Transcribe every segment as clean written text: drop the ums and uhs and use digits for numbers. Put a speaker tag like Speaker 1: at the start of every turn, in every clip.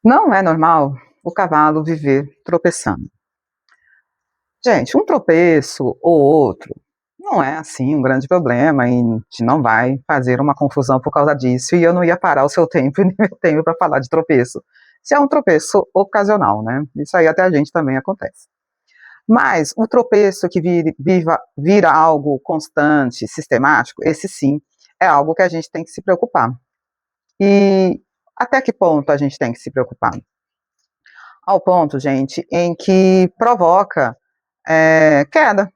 Speaker 1: Não é normal o cavalo viver tropeçando. Gente, um tropeço ou outro não é assim um grande problema e a gente não vai fazer uma confusão por causa disso. E eu não ia parar o seu tempo e nem meu tempo para falar de tropeço. Se é um tropeço ocasional, né? Isso aí até a gente também acontece. Mas o tropeço que vira algo constante, sistemático, esse sim é algo que a gente tem que se preocupar. E até que ponto a gente tem que se preocupar? Ao ponto, gente, em que provoca queda.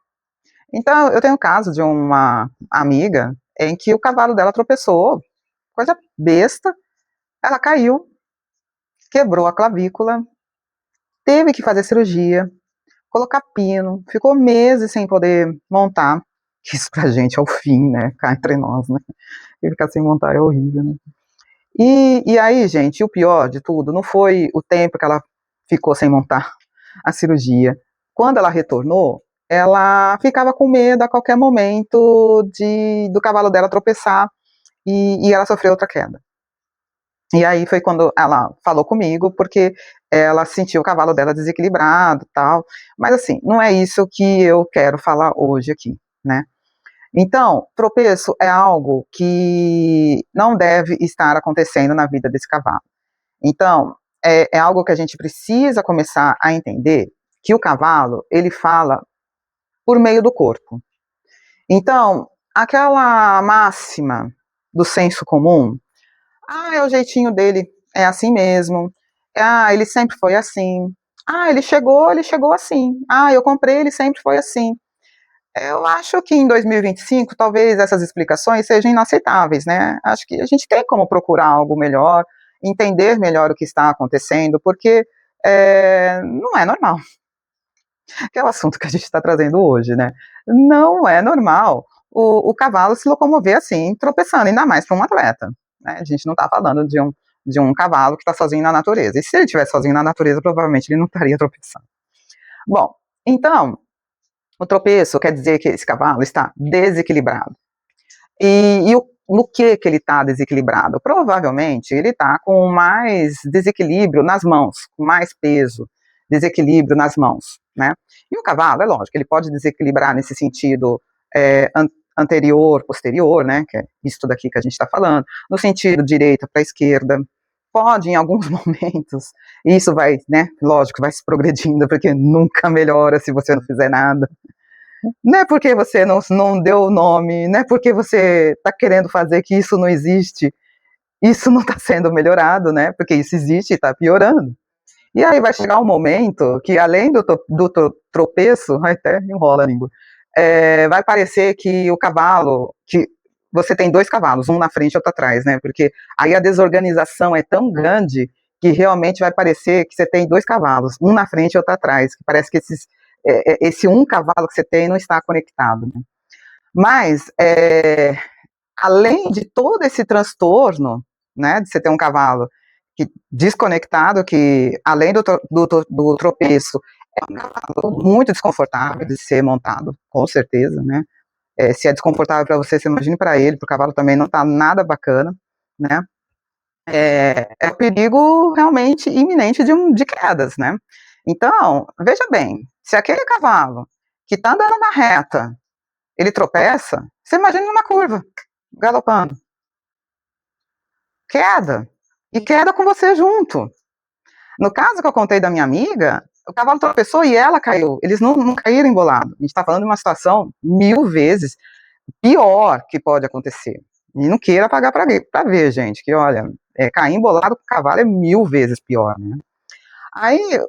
Speaker 1: Então, eu tenho o caso de uma amiga em que o cavalo dela tropeçou, coisa besta, ela caiu, quebrou a clavícula, teve que fazer cirurgia, colocar pino, ficou meses sem poder montar. Isso pra gente é o fim, né? Cá entre nós, né? E ficar sem montar é horrível, né? E aí, gente, o pior de tudo não foi o tempo que ela ficou sem montar a cirurgia. Quando ela retornou, ela ficava com medo a qualquer momento do cavalo dela tropeçar e ela sofreu outra queda. E aí foi quando ela falou comigo, porque ela sentiu o cavalo dela desequilibrado e tal. Mas assim, não é isso que eu quero falar hoje aqui, né? Então, tropeço é algo que não deve estar acontecendo na vida desse cavalo. Então, é algo que a gente precisa começar a entender que o cavalo, ele fala por meio do corpo. Então, aquela máxima do senso comum, é o jeitinho dele, é assim mesmo, ele sempre foi assim, ele chegou assim, eu comprei, ele sempre foi assim. Eu acho que em 2025, talvez essas explicações sejam inaceitáveis, né? Acho que a gente tem como procurar algo melhor, entender melhor o que está acontecendo, porque não é normal. Que é o assunto que a gente está trazendo hoje, né? Não é normal o cavalo se locomover assim, tropeçando, ainda mais para um atleta. Né? A gente não está falando de um cavalo que está sozinho na natureza. E se ele estivesse sozinho na natureza, provavelmente ele não estaria tropeçando. Bom, então, o tropeço quer dizer que esse cavalo está desequilibrado. No que ele está desequilibrado? Provavelmente ele está com mais desequilíbrio nas mãos, com mais peso, desequilíbrio nas mãos, né? E o cavalo, é lógico, ele pode desequilibrar nesse sentido anterior, posterior, né? Que é isso daqui que a gente está falando, no sentido direita para esquerda, pode em alguns momentos, e isso vai, né? Lógico, vai se progredindo, porque nunca melhora se você não fizer nada. Não é porque você não deu o nome, não é porque você está querendo fazer que isso não existe, isso não está sendo melhorado, né? Porque isso existe e está piorando. E aí vai chegar um momento que, além do tropeço, até enrola a língua, vai parecer que o cavalo, que você tem dois cavalos, um na frente e outro atrás, né? Porque aí a desorganização é tão grande que realmente vai parecer que você tem dois cavalos, um na frente e outro atrás, que parece que esse um cavalo que você tem não está conectado. Né? Mas, além de todo esse transtorno, né, de você ter um cavalo desconectado, que além do tropeço, é um cavalo muito desconfortável de ser montado, com certeza, né? Se é desconfortável para você, você imagine para ele, para o cavalo também não está nada bacana, né? É perigo realmente iminente de quedas, né? Então, veja bem, se aquele cavalo que está andando na reta, ele tropeça, você imagina numa curva, galopando. Queda. E queda com você junto. No caso que eu contei da minha amiga, o cavalo tropeçou e ela caiu. Eles não caíram embolado. A gente está falando de uma situação 1000 vezes pior que pode acontecer. E não queira pagar para ver, gente, que olha, cair embolado com o cavalo é 1000 vezes pior, né? Aí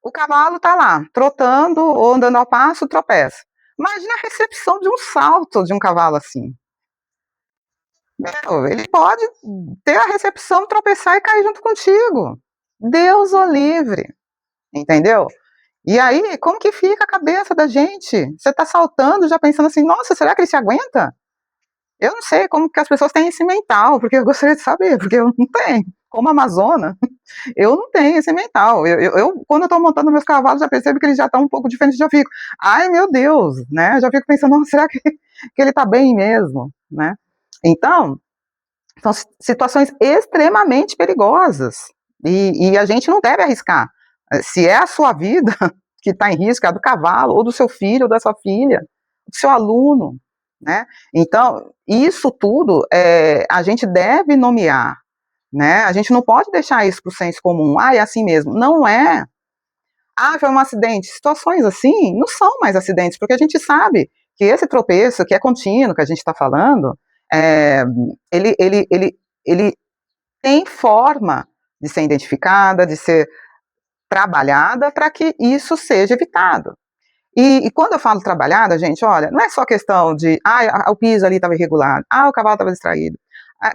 Speaker 1: o cavalo tá lá, trotando ou andando ao passo, tropeça. Imagina a recepção de um salto de um cavalo assim. Ele pode ter a recepção, tropeçar e cair junto contigo. Deus o livre, entendeu? E aí, como que fica a cabeça da gente? Você tá saltando já pensando assim, nossa, será que ele se aguenta? Eu não sei como que as pessoas têm esse mental, porque eu gostaria de saber, porque eu não tenho. Como Amazona, eu não tenho esse mental. Quando eu estou montando meus cavalos, já percebo que eles já estão um pouco diferentes, já fico, ai meu Deus, né? Já fico pensando, será que ele está bem mesmo, né? Então, são situações extremamente perigosas, e a gente não deve arriscar. Se é a sua vida que está em risco, é a do cavalo, ou do seu filho, ou da sua filha, do seu aluno, né? Então, isso tudo a gente deve nomear, né? A gente não pode deixar isso para o senso comum. Ah, é assim mesmo. Não é. Ah, foi um acidente. Situações assim não são mais acidentes, porque a gente sabe que esse tropeço, que é contínuo, que a gente está falando, é, ele, ele, ele, ele tem forma de ser identificada, de ser trabalhada para que isso seja evitado. E quando eu falo trabalhada, gente, olha, não é só questão de, o piso ali estava irregular, o cavalo estava distraído,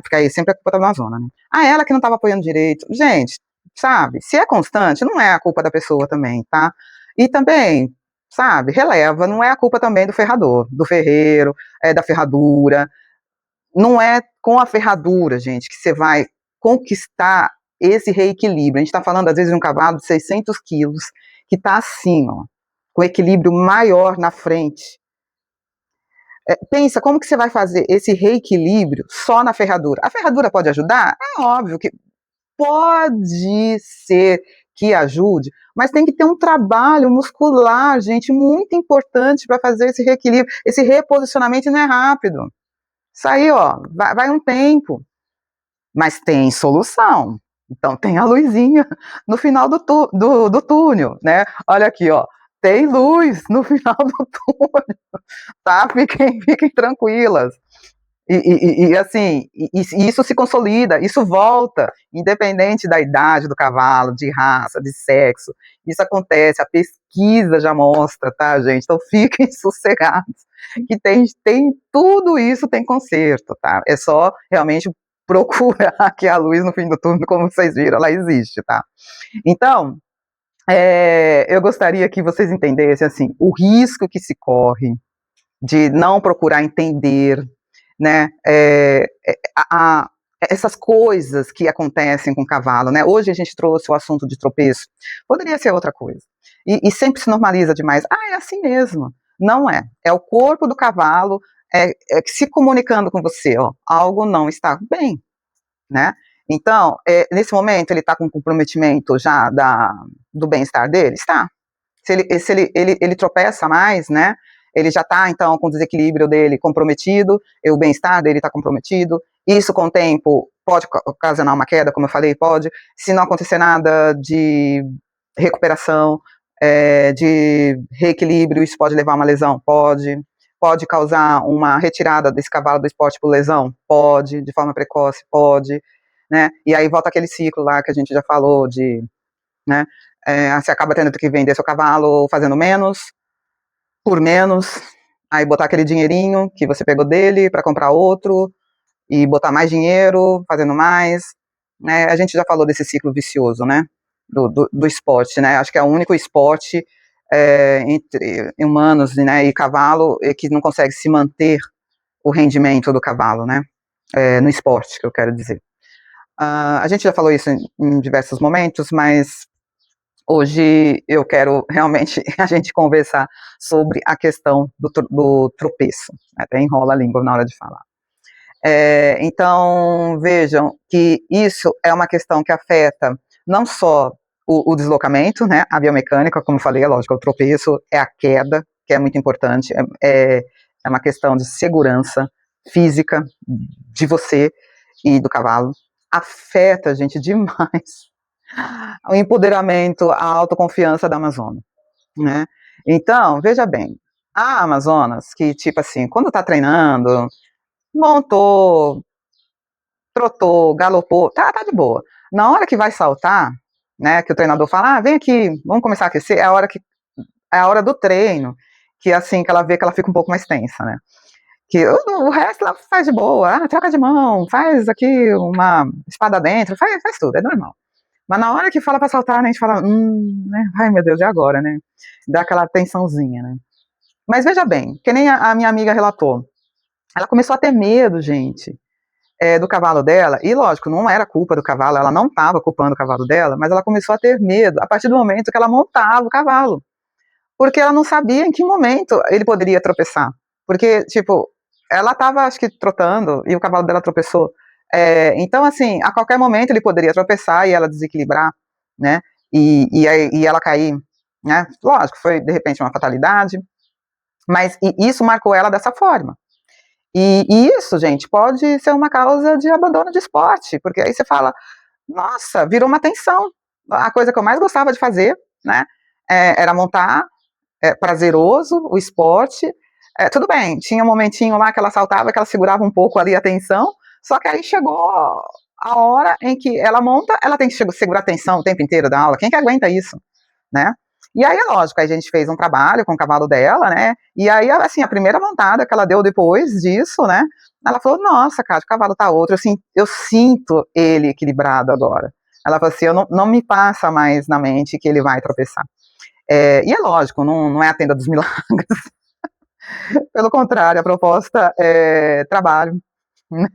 Speaker 1: porque aí sempre é culpa da zona, né? Ela que não estava apoiando direito. Gente, sabe, se é constante, não é a culpa da pessoa também, tá? E também, sabe, releva, não é a culpa também do ferrador, do ferreiro, da ferradura. Não é com a ferradura, gente, que você vai conquistar esse reequilíbrio. A gente está falando, às vezes, de um cavalo de 600 quilos, que está assim, ó, com equilíbrio maior na frente. Pensa, como que você vai fazer esse reequilíbrio só na ferradura? A ferradura pode ajudar? É óbvio que pode ser que ajude, mas tem que ter um trabalho muscular, gente, muito importante para fazer esse reequilíbrio. Esse reposicionamento não é rápido. Isso aí, ó, vai um tempo, mas tem solução. Então tem a luzinha no final do túnel, né? Olha aqui, ó, tem luz no final do túnel, tá? Fiquem tranquilas. E assim, isso se consolida, isso volta, independente da idade do cavalo, de raça, de sexo. Isso acontece, a pesquisa já mostra, tá, gente? Então fiquem sossegados, que tem tudo isso tem conserto, tá? É só realmente procurar aqui a luz no fim do túnel, como vocês viram, ela existe, tá? Então, eu gostaria que vocês entendessem, assim, o risco que se corre de não procurar entender, né, essas coisas que acontecem com o cavalo, né? Hoje a gente trouxe o assunto de tropeço, poderia ser outra coisa. E sempre se normaliza demais. É assim mesmo. Não é. É o corpo do cavalo se comunicando com você, ó, algo não está bem, né? Então, nesse momento ele está com comprometimento já do bem-estar dele? Está. Se ele tropeça mais, né? Ele já está, então, com o desequilíbrio dele comprometido, o bem-estar dele está comprometido. Isso, com o tempo, pode ocasionar uma queda, como eu falei, pode. Se não acontecer nada de recuperação, de reequilíbrio, isso pode levar a uma lesão? Pode. Pode causar uma retirada desse cavalo do esporte por lesão? Pode. De forma precoce? Pode. Né? E aí volta aquele ciclo lá que a gente já falou de, né? Você acaba tendo que vender seu cavalo fazendo menos, por menos, aí botar aquele dinheirinho que você pegou dele para comprar outro, e botar mais dinheiro, fazendo mais, né? A gente já falou desse ciclo vicioso, né? Do esporte, né? Acho que é o único esporte entre humanos, né, e cavalo que não consegue se manter o rendimento do cavalo, né? No esporte, que eu quero dizer. A gente já falou isso em diversos momentos, mas hoje eu quero realmente a gente conversar sobre a questão do tropeço, até enrola a língua na hora de falar. Então, vejam que isso é uma questão que afeta não só o deslocamento, né, a biomecânica, como eu falei, é lógico, o tropeço é a queda, que é muito importante, é uma questão de segurança física de você e do cavalo, afeta, gente, demais o empoderamento, a autoconfiança da Amazônia, né? Então, veja bem, a Amazonas, que tipo assim, quando tá treinando, montou, trotou, galopou, tá de boa. Na hora que vai saltar, né, que o treinador fala, vem aqui, vamos começar a aquecer, é a hora do treino, que é assim, que ela vê que ela fica um pouco mais tensa, né? Que o resto ela faz de boa, troca de mão, faz aqui uma espada dentro, faz tudo, é normal. Mas na hora que fala pra saltar, né, a gente fala, né, ai meu Deus, e agora, né? Dá aquela tensãozinha, né? Mas veja bem, que nem a minha amiga relatou, ela começou a ter medo, gente, do cavalo dela, e lógico, não era culpa do cavalo, ela não estava culpando o cavalo dela, mas ela começou a ter medo a partir do momento que ela montava o cavalo, porque ela não sabia em que momento ele poderia tropeçar, porque, tipo, ela estava, acho que, trotando, e o cavalo dela tropeçou, Então, assim, a qualquer momento ele poderia tropeçar e ela desequilibrar, né? E ela cair, né? Lógico, foi de repente uma fatalidade, mas isso marcou ela dessa forma. E isso, gente, pode ser uma causa de abandono de esporte, porque aí você fala, nossa, virou uma tensão. A coisa que eu mais gostava de fazer, né, era montar, prazeroso, o esporte. Tudo bem, tinha um momentinho lá que ela saltava, que ela segurava um pouco ali a tensão, só que aí chegou a hora em que ela monta, ela tem que segurar a tensão o tempo inteiro da aula. Quem que aguenta isso, né? E aí, é lógico, a gente fez um trabalho com o cavalo dela, né? E aí, assim, a primeira montada que ela deu depois disso, né? Ela falou, nossa, cara, o cavalo tá outro, assim, eu sinto ele equilibrado agora. Ela falou assim, não me passa mais na mente que ele vai tropeçar. E é lógico, não é a tenda dos milagres. Pelo contrário, a proposta é trabalho, né?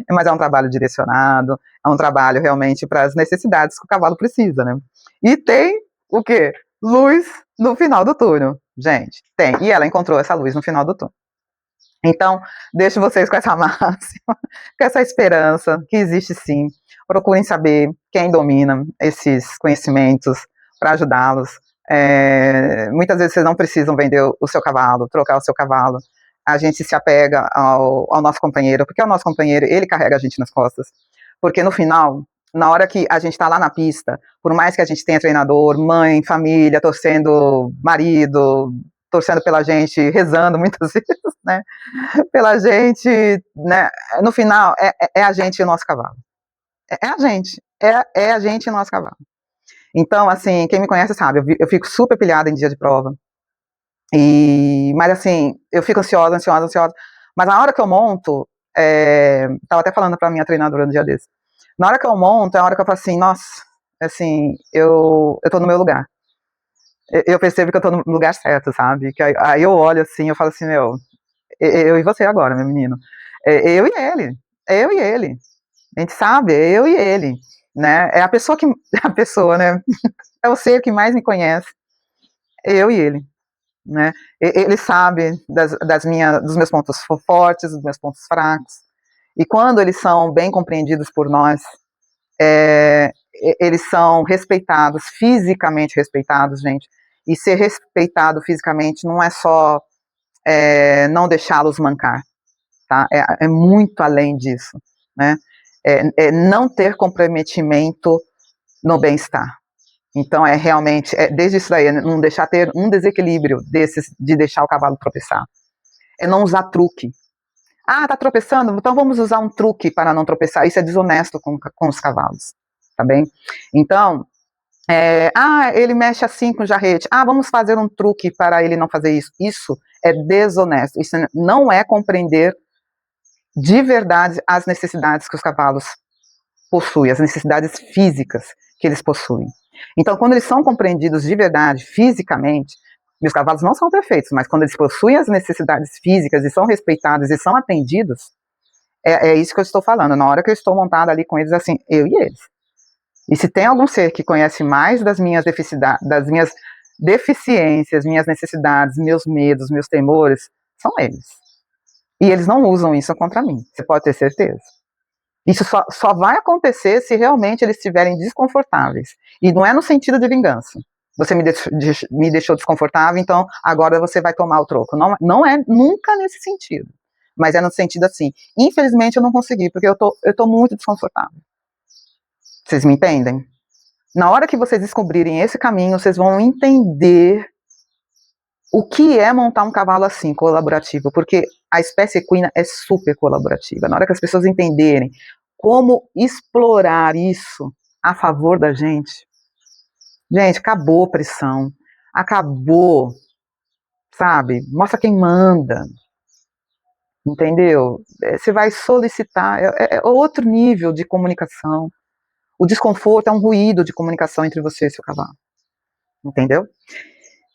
Speaker 1: Mas é um trabalho direcionado, é um trabalho realmente para as necessidades que o cavalo precisa, né? E tem o quê? Luz no final do túnel, gente, tem. E ela encontrou essa luz no final do túnel. Então, deixo vocês com essa máxima, com essa esperança que existe sim. Procurem saber quem domina esses conhecimentos para ajudá-los. Muitas vezes vocês não precisam vender o seu cavalo, trocar o seu cavalo. A gente se apega ao nosso companheiro, porque é o nosso companheiro, ele carrega a gente nas costas. Porque no final, na hora que a gente está lá na pista, por mais que a gente tenha treinador, mãe, família, torcendo marido, torcendo pela gente, rezando muitas vezes, né, pela gente, né, no final, é a gente e o nosso cavalo. É a gente, é a gente e o nosso cavalo. Então, assim, quem me conhece sabe, eu fico super pilhada em dia de prova, mas assim, eu fico ansiosa, mas na hora que eu monto, tava até falando pra minha treinadora no dia desse, na hora que eu monto, é a hora que eu falo assim, nossa, assim, eu tô no meu lugar. Eu percebo que eu tô no lugar certo, sabe? Que aí eu olho assim, eu falo assim, eu e você agora, meu menino. Eu e ele. Eu e ele. A gente sabe, eu e ele. Né? É a pessoa que. A pessoa, né? É o ser que mais me conhece. Eu e ele. Né? Ele sabe dos meus pontos fortes, dos meus pontos fracos. E quando eles são bem compreendidos por nós, eles são respeitados, fisicamente respeitados, gente. E ser respeitado fisicamente não é só não deixá-los mancar, tá? É muito além disso, né? Não ter comprometimento no bem-estar. Então, realmente, desde isso daí, não deixar ter um desequilíbrio desses, de deixar o cavalo tropeçar. É não usar truque. Ah, tá tropeçando? Então vamos usar um truque para não tropeçar. Isso é desonesto com os cavalos, tá bem? Então, ele mexe assim com o jarrete. Ah, vamos fazer um truque para ele não fazer isso. Isso é desonesto. Isso não é compreender de verdade as necessidades que os cavalos possuem, as necessidades físicas que eles possuem. Então, quando eles são compreendidos de verdade, fisicamente, meus cavalos não são perfeitos, mas quando eles possuem as necessidades físicas e são respeitados e são atendidos, é isso que eu estou falando. Na hora que eu estou montada ali com eles, assim, eu e eles. E se tem algum ser que conhece mais das minhas deficiências, minhas necessidades, meus medos, meus temores, são eles. E eles não usam isso contra mim, você pode ter certeza. Isso só vai acontecer se realmente eles estiverem desconfortáveis. E não é no sentido de vingança. Você me deixou desconfortável, então agora você vai tomar o troco. Não é nunca nesse sentido. Mas é no sentido assim, infelizmente eu não consegui, porque eu tô muito desconfortável. Vocês me entendem? Na hora que vocês descobrirem esse caminho, vocês vão entender o que é montar um cavalo assim, colaborativo, porque a espécie equina é super colaborativa. Na hora que as pessoas entenderem como explorar isso a favor da gente, acabou a pressão, acabou, sabe? Mostra quem manda, entendeu? Você vai solicitar, é outro nível de comunicação. O desconforto é um ruído de comunicação entre você e seu cavalo, entendeu?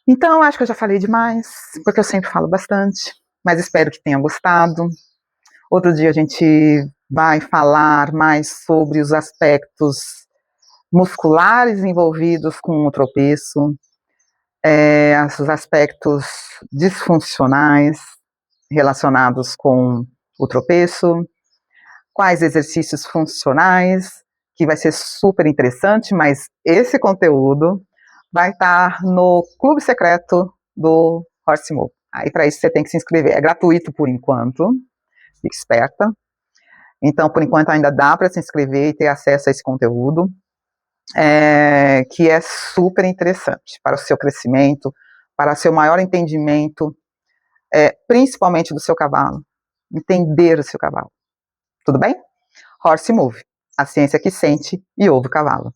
Speaker 1: Então, acho que eu já falei demais, porque eu sempre falo bastante, mas espero que tenham gostado. Outro dia a gente vai falar mais sobre os aspectos musculares envolvidos com o tropeço, os aspectos disfuncionais relacionados com o tropeço, quais exercícios funcionais, que vai ser super interessante, mas esse conteúdo vai estar no clube secreto do Horse Move. Aí para isso você tem que se inscrever, é gratuito por enquanto, fique esperta. Então, por enquanto ainda dá para se inscrever e ter acesso a esse conteúdo, que é super interessante para o seu crescimento, para o seu maior entendimento, principalmente do seu cavalo, entender o seu cavalo. Tudo bem? Horse Move, a ciência que sente e ouve o cavalo.